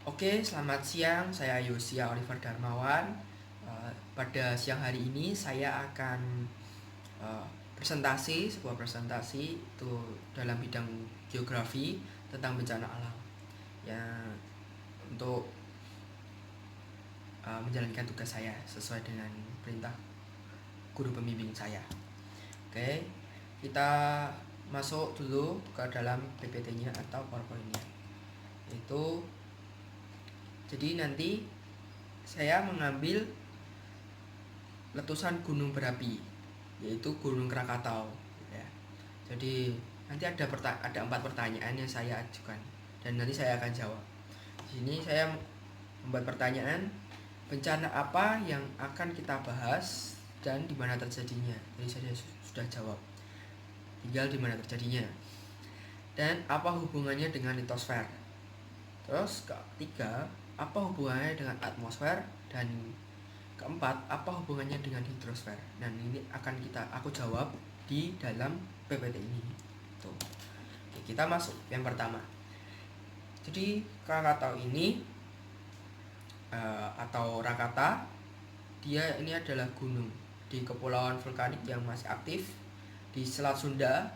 Oke, selamat siang. Saya Yosia Oliver Darmawan. Pada siang hari ini saya akan sebuah presentasi itu dalam bidang geografi tentang bencana alam. Ya, untuk menjalankan tugas saya sesuai dengan perintah guru pembimbing saya. Oke, kita masuk dulu ke dalam PPT-nya atau PowerPoint-nya. Jadi nanti saya mengambil letusan gunung berapi, yaitu Gunung Krakatau, ya. Jadi nanti ada 4 pertanyaan yang saya ajukan dan nanti saya akan jawab. Di sini saya membuat pertanyaan, bencana apa yang akan kita bahas dan di mana terjadinya. Jadi saya sudah jawab, tinggal di mana terjadinya dan apa hubungannya dengan litosfer. Terus ketiga, apa hubungannya dengan atmosfer, dan keempat, apa hubungannya dengan hidrosfer. Dan ini akan aku jawab di dalam PPT ini. Tuh. Oke, kita masuk yang pertama. Jadi Krakatau ini atau Rakata, dia ini adalah gunung di kepulauan vulkanik yang masih aktif di Selat Sunda,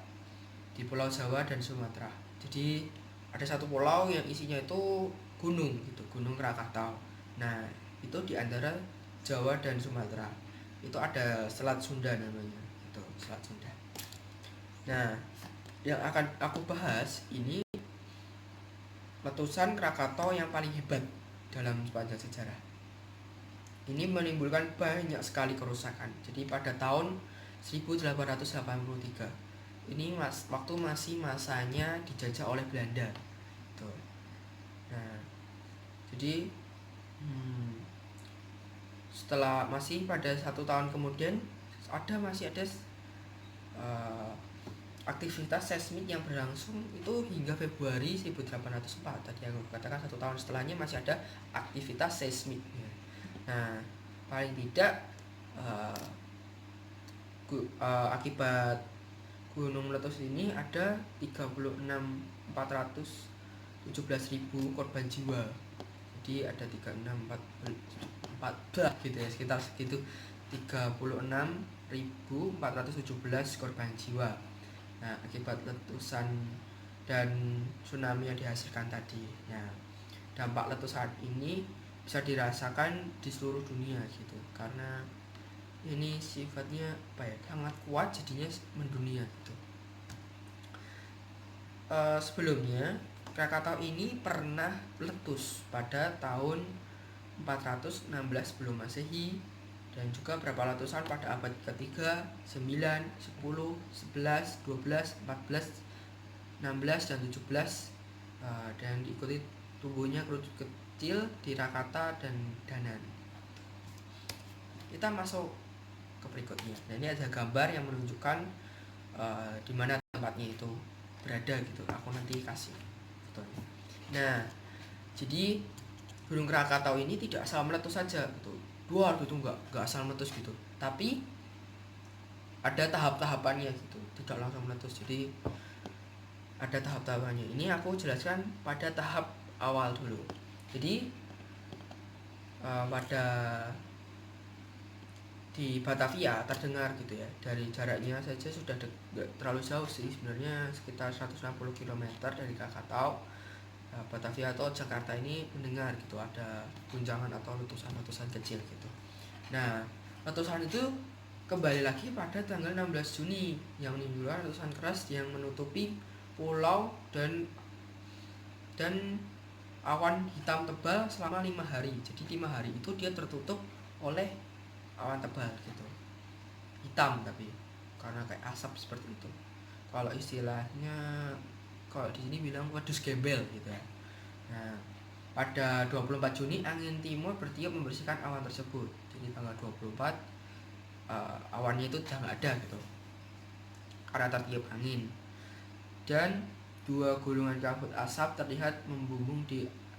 di Pulau Jawa dan Sumatera. Jadi ada satu pulau yang isinya itu gunung gitu, Gunung Krakatau. Nah, itu di antara Jawa dan Sumatera. Itu ada Selat Sunda namanya, itu Selat Sunda. Nah, yang akan aku bahas ini letusan Krakatau yang paling hebat dalam sepanjang sejarah. Ini menimbulkan banyak sekali kerusakan. Jadi pada tahun 1883, ini waktu masih masanya dijajah oleh Belanda. Tuh. Nah, jadi setelah masih pada 1 tahun kemudian masih ada aktivitas seismik yang berlangsung itu hingga Februari 1804. Tadi aku katakan 1 tahun setelahnya masih ada aktivitas seismik. Nah, paling tidak akibat gunung meletus ini ada 36.417.000 korban jiwa. Jadi ada 36.414 gitu ya, sekitar segitu, 36.417 korban jiwa. Nah, akibat letusan dan tsunami yang dihasilkan tadi. Nah, dampak letusan ini bisa dirasakan di seluruh dunia gitu, karena ini sifatnya sangat kuat, jadinya mendunia gitu. Sebelumnya Krakatau ini pernah meletus pada tahun 416 sebelum Masehi, dan juga beberapa letusan pada abad ketiga, 9, 10, 11, 12, 14, 16, dan 17, dan diikuti tumbuhnya kerucut kecil di Rakata dan Danan. Kita masuk ke berikutnya. Nah, ini ada gambar yang menunjukkan di mana tempatnya itu berada gitu. Aku nanti kasih fotonya. Nah, jadi Gunung Krakatau ini tidak asal meletus saja gitu. Dua gitu, enggak asal meletus gitu. Tapi ada tahap-tahapannya gitu. Tidak langsung meletus. Jadi ada tahap-tahapannya. Ini aku jelaskan pada tahap awal dulu. Jadi pada di Batavia terdengar gitu ya, dari jaraknya saja sudah gak terlalu jauh sih sebenarnya, sekitar 160 km dari Krakatau. Batavia atau Jakarta ini mendengar gitu ada guncangan atau letusan-letusan kecil gitu. Nah, letusan itu kembali lagi pada tanggal 16 Juni yang menimbulkan letusan keras yang menutupi pulau dan awan hitam tebal selama 5 hari. Jadi 5 hari itu dia tertutup oleh awan tebal gitu, hitam, tapi karena kayak asap seperti itu. Kalau istilahnya, kalau di sini bilang wedus gembel gitu ya. Nah, pada 24 Juni angin timur bertiup membersihkan awan tersebut. Jadi tanggal 24 awannya itu udah nggak ada gitu karena tertiup angin, dan 2 gulungan kabut asap terlihat membumbung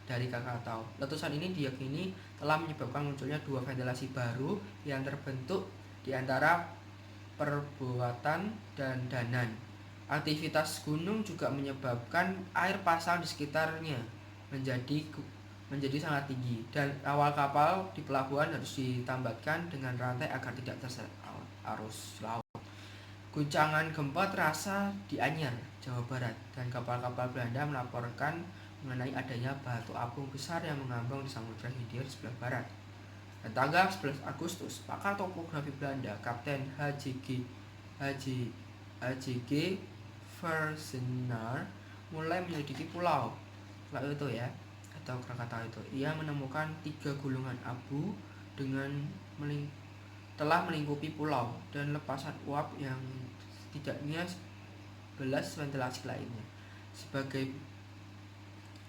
dari Krakatau. Letusan ini diyakini telah menyebabkan munculnya 2 ventilasi baru yang terbentuk di antara Perbuatan dan Danan. Aktivitas gunung juga menyebabkan air pasang di sekitarnya menjadi menjadi sangat tinggi dan awal kapal di pelabuhan harus ditambatkan dengan rantai agar tidak terseret arus laut. Guncangan gempa terasa di Anyar, Jawa Barat, dan kapal-kapal Belanda melaporkan mengenai adanya batu apung besar yang mengambang di Samudra Hindia di sebelah barat. Dan tanggal 11 Agustus, pakar topografi Belanda, Kapten HJG Verzenar mulai menyelidiki pulau itu ya, atau Krakatau itu. Ia menemukan 3 gulungan abu dengan telah melingkupi pulau dan lepasan uap yang setidaknya 11 ventilasi lainnya.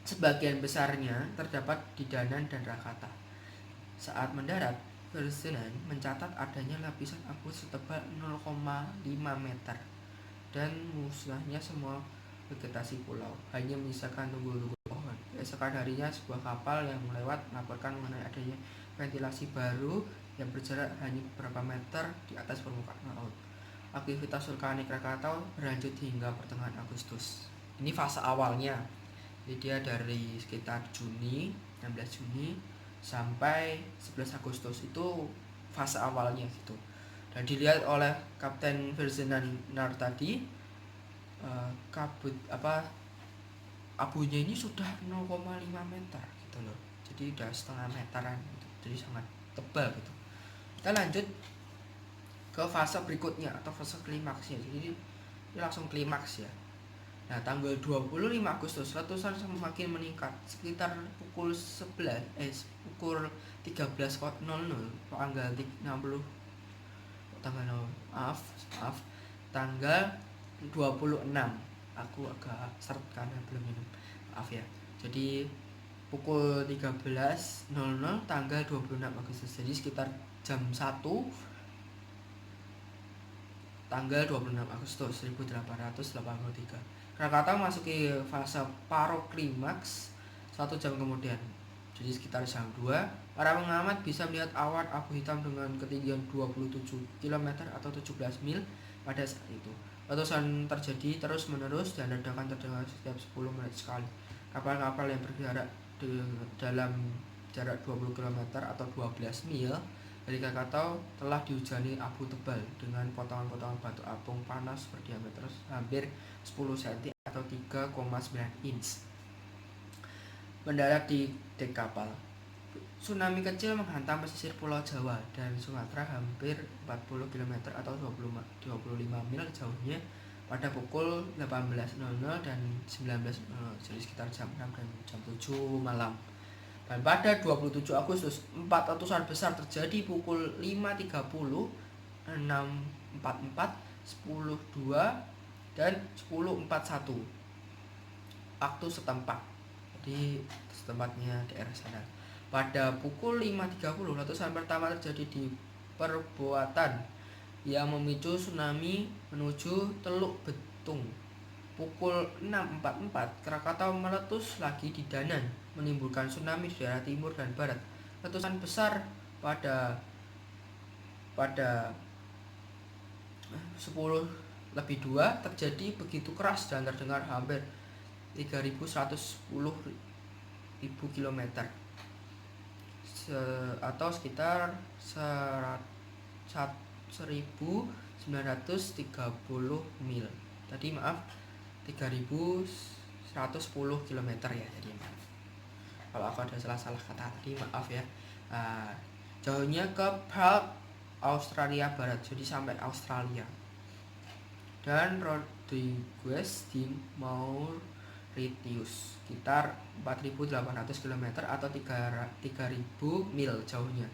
Sebagian besarnya terdapat di Danan dan Rakata. Saat mendarat, Verzenar mencatat adanya lapisan abu setebal 0,5 meter dan musnahnya semua vegetasi pulau, hanya menyisakan tunggul-tunggul pohon. Keesokan harinya, sebuah kapal yang melewat melaporkan mengenai adanya ventilasi baru yang berjarak hanya beberapa meter di atas permukaan laut. Aktivitas vulkanik Krakatau berlanjut hingga pertengahan Agustus. Ini fase awalnya. Jadi dia dari sekitar 16 Juni sampai 11 Agustus itu fase awalnya gitu. Dan dilihat oleh Kapten Verzenar tadi, abunya ini sudah 0,5 meter gitu loh. Jadi udah setengah meteran gitu. Jadi sangat tebal gitu. Kita lanjut ke fase berikutnya atau fase klimaksnya. Jadi ini langsung klimaks ya. Nah, tanggal 25 Agustus letusan semakin meningkat sekitar pukul 13:00 tanggal 60 tanggal 26. Aku agak seret karena belum minum. Maaf ya. Jadi pukul 13.00 tanggal 26 Agustus. Jadi sekitar jam 1 tanggal 26 Agustus 1883. Krakatau masuki fase paroklimaks 1 jam kemudian. Jadi sekitar jam 2, para pengamat bisa melihat awan abu hitam dengan ketinggian 27 km atau 17 mil pada saat itu. Letusan terjadi terus-menerus dan ledakan terdengar setiap 10 menit sekali. Kapal-kapal yang bergerak dalam jarak 20 km atau 12 mil dari Krakatau telah dihujani abu tebal dengan potongan-potongan batu apung panas berdiameter hampir 10 cm atau 3,9 inch mendarat di dek kapal. Tsunami kecil menghantam pesisir Pulau Jawa dan Sumatera hampir 40 km atau 25 mil jauhnya pada pukul 18.00 dan 19.00, jadi sekitar jam 6 dan jam 7 malam. Dan pada 27 Agustus, 4 letusan besar terjadi pukul 5.30, 6.44, 10.02, dan 10.41 waktu setempat. Jadi setempatnya daerah sana. Pada pukul 5.30, letusan pertama terjadi di Perbuatan yang memicu tsunami menuju Teluk Betung. Pukul 6.44, Krakatau meletus lagi di Danan, menimbulkan tsunami di daerah timur dan barat. Letusan besar pada 10:02 terjadi begitu keras dan terdengar hampir 3.110 km atau sekitar 1.930 mil. Tadi maaf, 3.110 km ya tadi. Kalau aku ada salah kata tadi, maaf ya. Jauhnya ke Perth, Australia Barat, jadi sampai Australia. Dan Rodrigues di Mauritius, sekitar 4.800 km atau 3.000 mil jauhnya.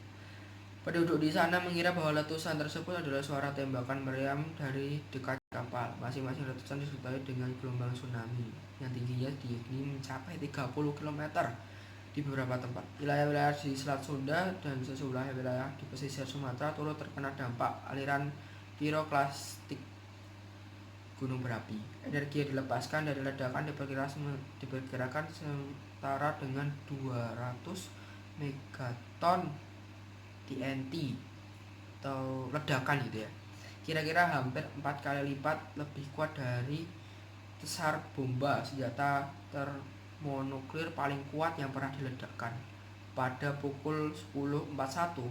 Penduduk di sana mengira bahwa letusan tersebut adalah suara tembakan meriam dari dekat kapal. Masing-masing letusan disertai dengan gelombang tsunami yang tingginya mencapai 30 km di beberapa tempat. Wilayah-wilayah di Selat Sunda dan sejumlah wilayah di pesisir Sumatera turut terkena dampak aliran piroklastik gunung berapi. Energi yang dilepaskan dari ledakan diperkirakan setara dengan 200 megaton TNT atau ledakan gitu ya. Kira-kira hampir 4 kali lipat lebih kuat dari sesar bomba senjata monuklir paling kuat yang pernah diledakkan. Pada pukul 10.41,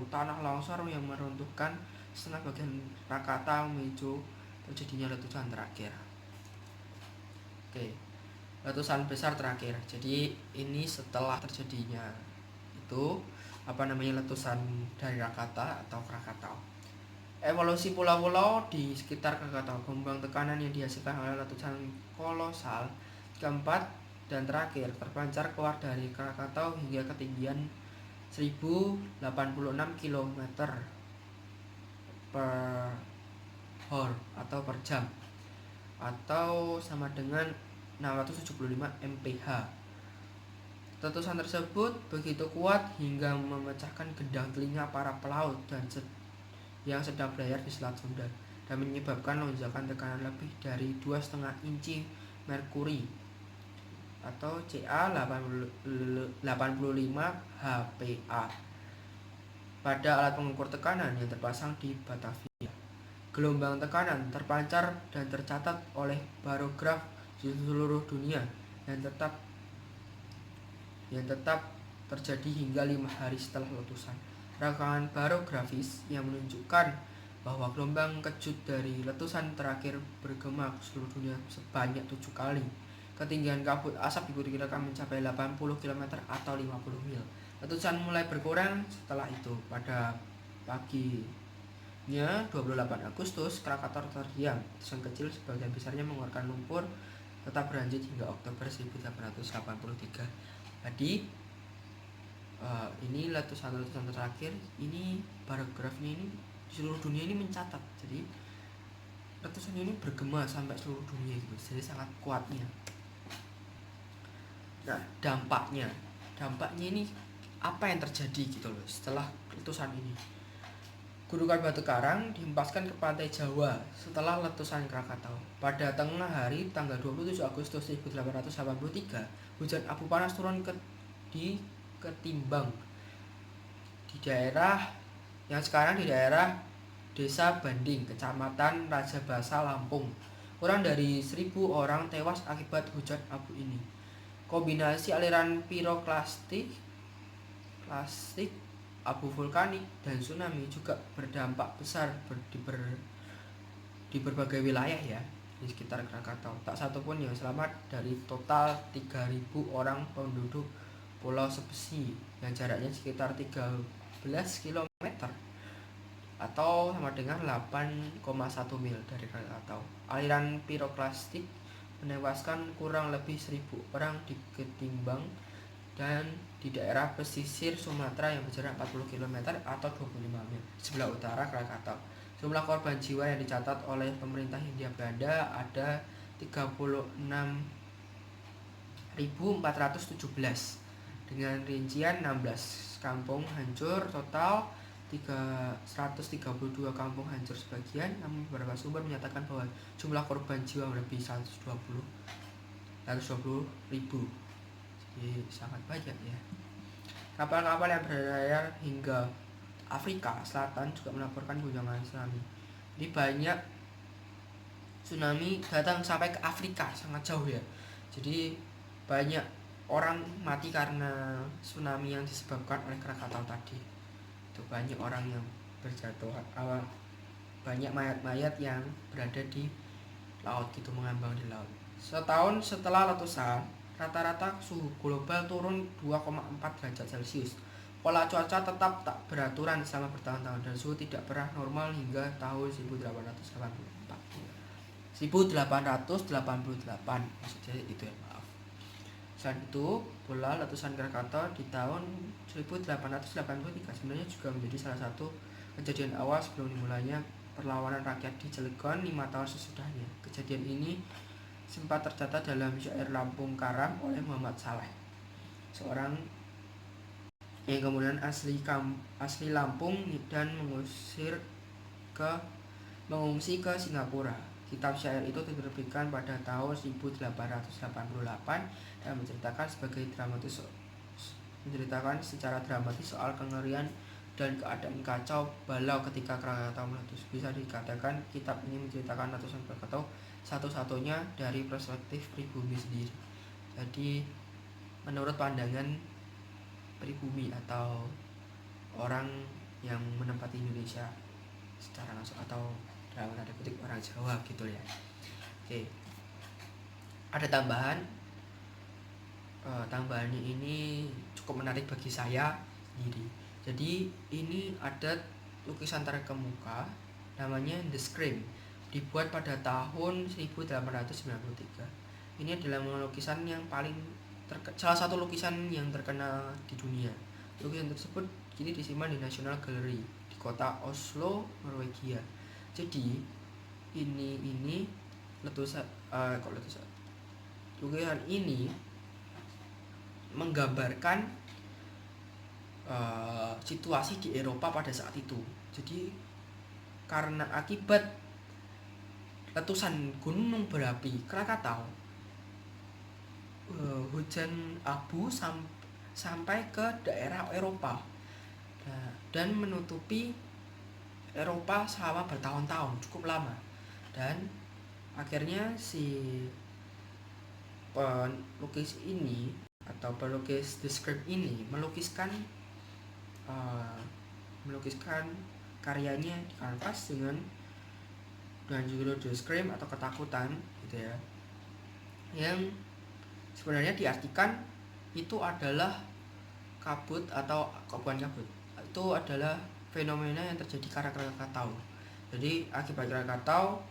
tanah longsor yang meruntuhkan setengah bagian Krakatau memicu terjadinya letusan terakhir. Oke, letusan besar terakhir. Jadi ini setelah terjadinya itu letusan dari Krakatau. Evolusi pulau-pulau di sekitar Krakatau, gelombang tekanan yang dihasilkan oleh letusan kolosal keempat dan terakhir terpancar keluar dari Krakatau hingga ketinggian 1086 km per hour atau per jam, atau sama dengan 675 mph. Letusan tersebut begitu kuat hingga memecahkan gendang telinga para pelaut dan yang sedang berlayar di Selat Sunda dan menyebabkan lonjakan tekanan lebih dari 2,5 inci merkuri atau Ca 85 HPa pada alat pengukur tekanan yang terpasang di Batavia. Gelombang tekanan terpancar dan tercatat oleh barograf di seluruh dunia yang tetap terjadi hingga 5 hari setelah letusan. Rekaman barografis yang menunjukkan bahwa gelombang kejut dari letusan terakhir bergema ke seluruh dunia sebanyak 7 kali. Ketinggian kabut asap diperkirakan mencapai 80 km atau 50 mil. Letusan mulai berkurang setelah itu. Pada paginya 28 Agustus, Krakatau terdiam. Letusan kecil sebagian besarnya mengeluarkan lumpur tetap berlanjut hingga Oktober 1883. Jadi ini letusan-letusan terakhir, ini barografnya ini di seluruh dunia ini mencatat. Jadi letusan ini bergema sampai seluruh dunia gitu. Jadi sangat kuatnya. Nah, dampaknya ini apa yang terjadi gitu loh setelah letusan ini. Gundukan batu karang dihempaskan ke pantai Jawa setelah letusan Krakatau. Pada tengah hari tanggal 27 Agustus 1883, hujan abu panas turun di Ketimbang di daerah yang sekarang di daerah Desa Banding, Kecamatan Rajabasa, Lampung. Kurang dari 1.000 orang tewas akibat hujan abu ini. Kombinasi aliran piroklastik, abu vulkanik, dan tsunami juga berdampak besar di berbagai wilayah ya di sekitar Krakatau. Tak satu pun yang selamat dari total 3.000 orang penduduk Pulau Sebesi yang jaraknya sekitar 13 km atau sama dengan 8,1 mil dari Krakatau. Aliran piroklastik menewaskan kurang lebih 1.000 orang di Ketimbang dan di daerah pesisir Sumatera yang berjarak 40 km atau 25 mil sebelah utara Krakatau. Jumlah korban jiwa yang dicatat oleh pemerintah Hindia Belanda ada 36.417 dengan rincian 16 kampung hancur, total 132 kampung hancur sebagian, namun beberapa sumber menyatakan bahwa jumlah korban jiwa lebih 120 ribu. Jadi sangat banyak ya. Kapal-kapal yang berlayar hingga Afrika Selatan juga melaporkan guncangan tsunami. Jadi banyak tsunami datang sampai ke Afrika, sangat jauh ya. Jadi banyak orang mati karena tsunami yang disebabkan oleh Krakatau tadi. Itu banyak orang yang berjatuhan, banyak mayat-mayat yang berada di laut gitu, mengambang di laut. Setahun setelah letusan, rata-rata suhu global turun 2,4 derajat Celcius. Pola cuaca tetap tak beraturan selama bertahun-tahun dan suhu tidak pernah normal hingga tahun 1888 maksudnya itu ya, maaf. Selain itu, pula letusan Krakatau di tahun 1883 sebenarnya juga menjadi salah satu kejadian awal sebelum dimulainya perlawanan rakyat di Cilegon 5 tahun sesudahnya. Kejadian ini sempat tercatat dalam syair Lampung Karam oleh Muhammad Saleh, seorang yang kemudian asli Lampung dan mengungsi ke Singapura. Kitab syair itu diterbitkan pada tahun 1888 dan menceritakan secara dramatis soal kengerian dan keadaan kacau balau ketika Krakatau meletus. Bisa dikatakan kitab ini menceritakan letusan Krakatau satu-satunya dari perspektif pribumi sendiri. Jadi menurut pandangan pribumi atau orang yang menempati Indonesia secara langsung atau dalam tanda kutip orang Jawa gitu ya. Oke, ada tambahannya ini cukup menarik bagi saya sendiri. Jadi ini ada lukisan terkemuka namanya The Scream, dibuat pada tahun 1893. Ini adalah lukisan yang salah satu lukisan yang terkenal di dunia. Lukisan tersebut kini disimpan di National Gallery di kota Oslo, Norwegia. Jadi ini letusan lukisan ini menggambarkan situasi di Eropa pada saat itu. Jadi karena akibat letusan gunung berapi Krakatau, hujan abu sampai ke daerah Eropa dan menutupi Eropa selama bertahun-tahun, cukup lama. Dan akhirnya si pelukis ini atau pelukis The Script ini melukiskan karyanya di kanvas dengan judul The Scream atau ketakutan gitu ya, yang sebenarnya diartikan itu adalah kabut atau bukan kabut, itu adalah fenomena yang terjadi karena Krakatau. Jadi akibat Krakatau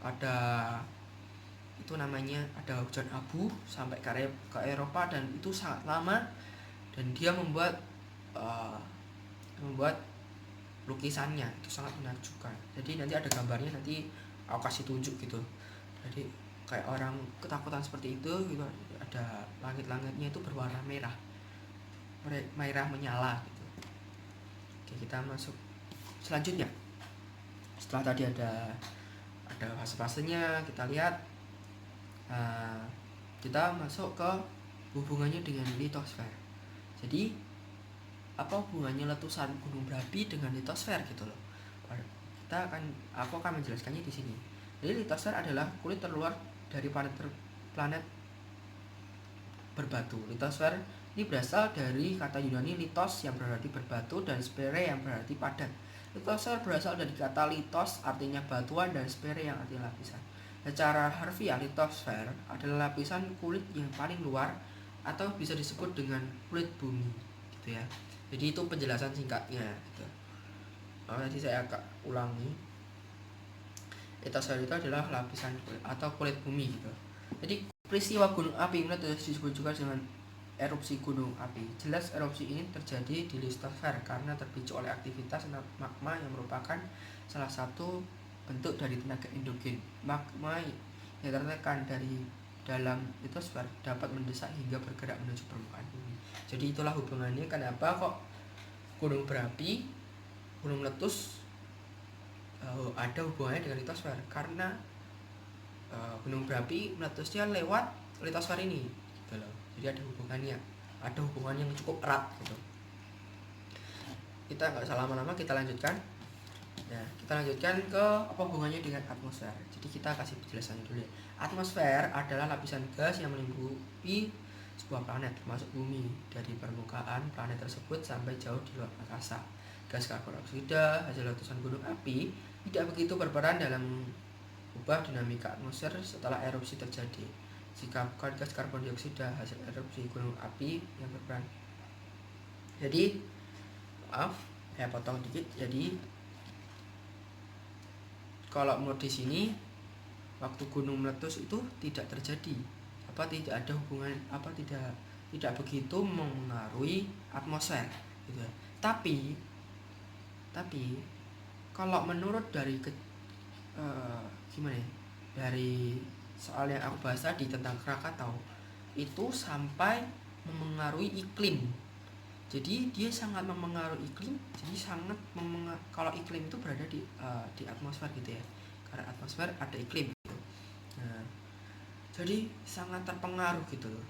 ada hujan abu sampai ke Eropa dan itu sangat lama, dan dia membuat lukisannya itu sangat menakjubkan. Jadi nanti ada gambarnya, nanti aku kasih tunjuk gitu. Jadi kayak orang ketakutan seperti itu gitu, ada langit-langitnya itu berwarna merah menyala gitu. Oke, kita masuk selanjutnya. Setelah tadi ada fase-fasenya, kita lihat kita masuk ke hubungannya dengan litosfer. Jadi apa hubungannya letusan gunung berapi dengan litosfer gitu loh. Aku akan menjelaskannya di sini. Jadi litosfer adalah kulit terluar dari planet berbatu. Litosfer ini berasal dari kata Yunani litos yang berarti berbatu dan sfere yang berarti padat. Litosfer berasal dari kata litos artinya batuan dan sfere yang artinya lapisan. Secara harfiah, litosfer adalah lapisan kulit yang paling luar atau bisa disebut dengan kulit bumi gitu ya. Jadi itu penjelasan singkatnya gitu. Nanti saya akan ulangi. Litosfer itu adalah lapisan kulit atau kulit bumi gitu. Jadi peristiwa gunung api meletus disebut juga dengan erupsi gunung api. Jelas erupsi ini terjadi di litosfer karena terpicu oleh aktivitas magma yang merupakan salah satu bentuk dari tenaga endogen. Magma yang tertekan dari dalam litosfer dapat mendesak hingga bergerak menuju permukaan bumi. Jadi itulah hubungannya kenapa kok gunung berapi, gunung meletus ada hubungannya dengan litosfer, karena gunung berapi meletusnya lewat litosfer ini gitu loh. Jadi ada hubungan yang cukup erat gitu. Kita nggak usah lama-lama, kita lanjutkan. Nah, kita lanjutkan ke apa hubungannya dengan atmosfer. Jadi kita kasih penjelasannya dulu ya. Atmosfer adalah lapisan gas yang melingkupi sebuah planet termasuk bumi. Dari permukaan planet tersebut sampai jauh di luar angkasa. Gas karbon dioksida hasil letusan gunung api tidak begitu berperan dalam ubah dinamika atmosfer setelah erupsi terjadi. Jika bukan gas karbon dioksida hasil erupsi gunung api yang berperan. Jadi maaf, saya potong dikit. Jadi kalau menurut di sini waktu gunung meletus itu tidak terjadi tidak ada hubungan tidak begitu mengaruhi atmosfer gitu. Tapi kalau menurut dari dari soal yang aku bahas tadi tentang Krakatau itu sampai memengaruhi iklim. Jadi dia sangat memengaruhi iklim. Jadi kalau iklim itu berada di atmosfer gitu ya. Karena atmosfer ada iklim gitu. Nah, jadi sangat terpengaruh gitu loh.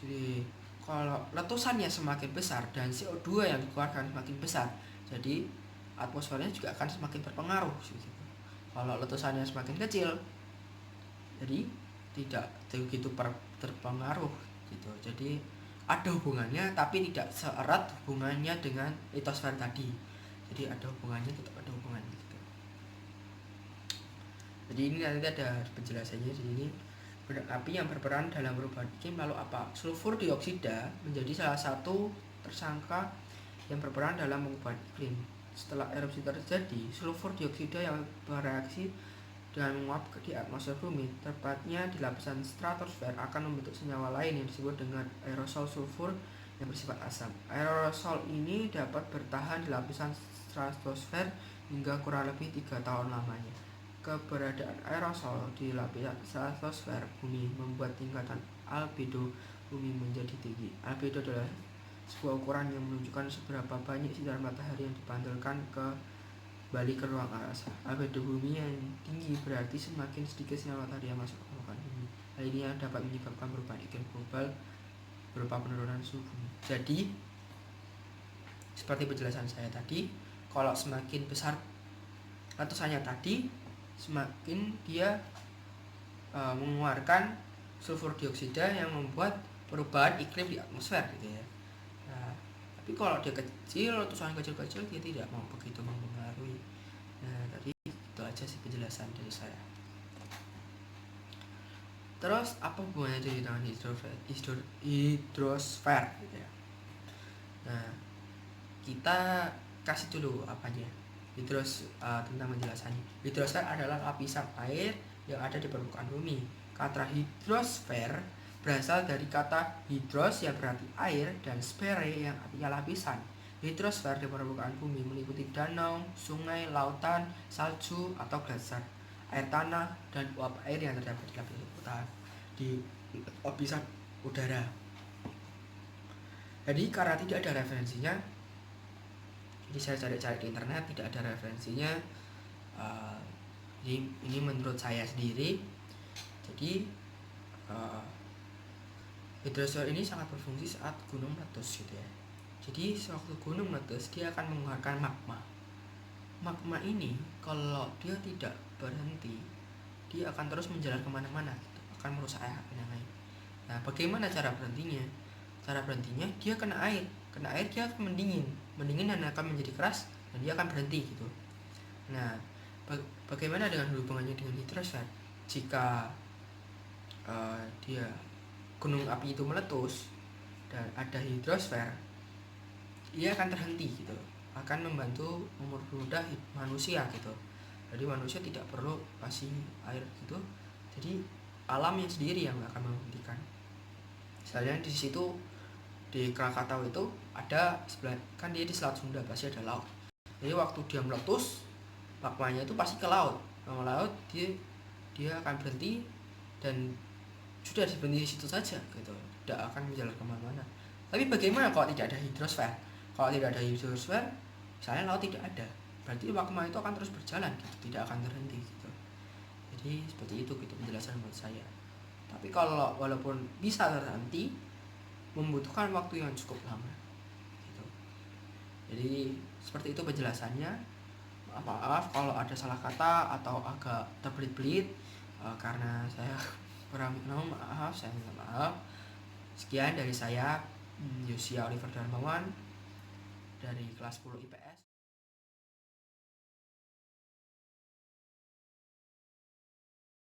Jadi kalau letusannya semakin besar dan CO2 yang dikeluarkan semakin besar, jadi atmosfernya juga akan semakin berpengaruh gitu. Kalau letusannya semakin kecil, jadi tidak begitu terpengaruh gitu. Jadi ada hubungannya tapi tidak seerat hubungannya dengan litosfer tadi. Jadi ada hubungannya, tetap ada hubungannya gitu. Jadi ini nanti ada penjelasannya di sini. Benda api yang berperan dalam perubahan iklim lalu apa? Sulfur dioksida menjadi salah satu tersangka yang berperan dalam perubahan iklim. Setelah erupsi terjadi, sulfur dioksida yang bereaksi dengan menguap di atmosfer bumi, tepatnya di lapisan stratosfer, akan membentuk senyawa lain yang disebut dengan aerosol sulfur yang bersifat asam. Aerosol ini dapat bertahan di lapisan stratosfer hingga kurang lebih 3 tahun lamanya. Keberadaan aerosol di lapisan stratosfer bumi membuat tingkatan albedo bumi menjadi tinggi. Albedo adalah sebuah ukuran yang menunjukkan seberapa banyak sinar matahari yang dipantulkan kembali ke ruang angkasa. Albedo bumi yang tinggi berarti semakin sedikit sinar matahari yang masuk ke permukaan bumi. Hal ini yang dapat menyebabkan perubahan iklim global berupa penurunan suhu bumi. Jadi, seperti penjelasan saya tadi, kalau semakin besar letusannya tadi, semakin dia mengeluarkan sulfur dioksida yang membuat perubahan iklim di atmosfer gitu ya. Nah, tapi kalau dia kecil, letusan kecil-kecil, dia tidak mau begitu mempengaruhi. Nah, tadi itu aja sih penjelasan dari saya. Terus apa hubungannya itu dengan hidrosfer gitu ya. Nah, kita kasih dulu apanya tentang penjelasannya. Hidrosfer adalah lapisan air yang ada di permukaan bumi. Kata hidrosfer berasal dari kata hidros yang berarti air dan sfere yang artinya lapisan. Hidrosfer di permukaan bumi meliputi danau, sungai, lautan, salju atau glasar, air tanah, dan uap air yang terdapat di lapisan udara. Jadi karena tidak ada referensinya, jadi saya cari-cari di internet, tidak ada referensinya. Ini menurut saya sendiri. Jadi hidrosfer ini sangat berfungsi saat gunung meletus gitu ya. Jadi sewaktu gunung meletus, dia akan mengeluarkan magma. Magma ini kalau dia tidak berhenti, dia akan terus menjalar kemana-mana gitu, akan merusak air yang lain. Nah, bagaimana cara berhentinya? Cara berhentinya dia kena air dia akan mendingin dan akan menjadi keras dan dia akan berhenti gitu. Nah, bagaimana dengan hubungannya dengan hidrosfer? Jika dia gunung api itu meletus dan ada hidrosfer, ia akan terhenti gitu, akan membantu mempermudah manusia gitu. Jadi manusia tidak perlu kasih air gitu, jadi alamnya sendiri yang akan menghentikan. Misalnya di situ di Krakatau itu ada sebelah, kan dia di Selat Sunda pasti ada laut. Jadi waktu dia meletus, magmanya itu pasti ke laut. Ke laut dia akan berhenti dan sudah berhenti di situ saja gitu, tidak akan menjalar kemana-mana. Tapi bagaimana kalau tidak ada hidrosfer? Kalau tidak ada hidrosfer, misalnya laut tidak ada, berarti magma itu akan terus berjalan gitu, tidak akan terhenti gitu. Jadi seperti itu gitu penjelasan menurut saya. Tapi kalau walaupun bisa terhenti, membutuhkan waktu yang cukup lama gitu. Jadi seperti itu penjelasannya. Maaf kalau ada salah kata atau agak terbelit-belit, karena saya kurang minum, saya minta maaf. Sekian dari saya, Yosia Oliver Darmawan dari kelas 10 IPS.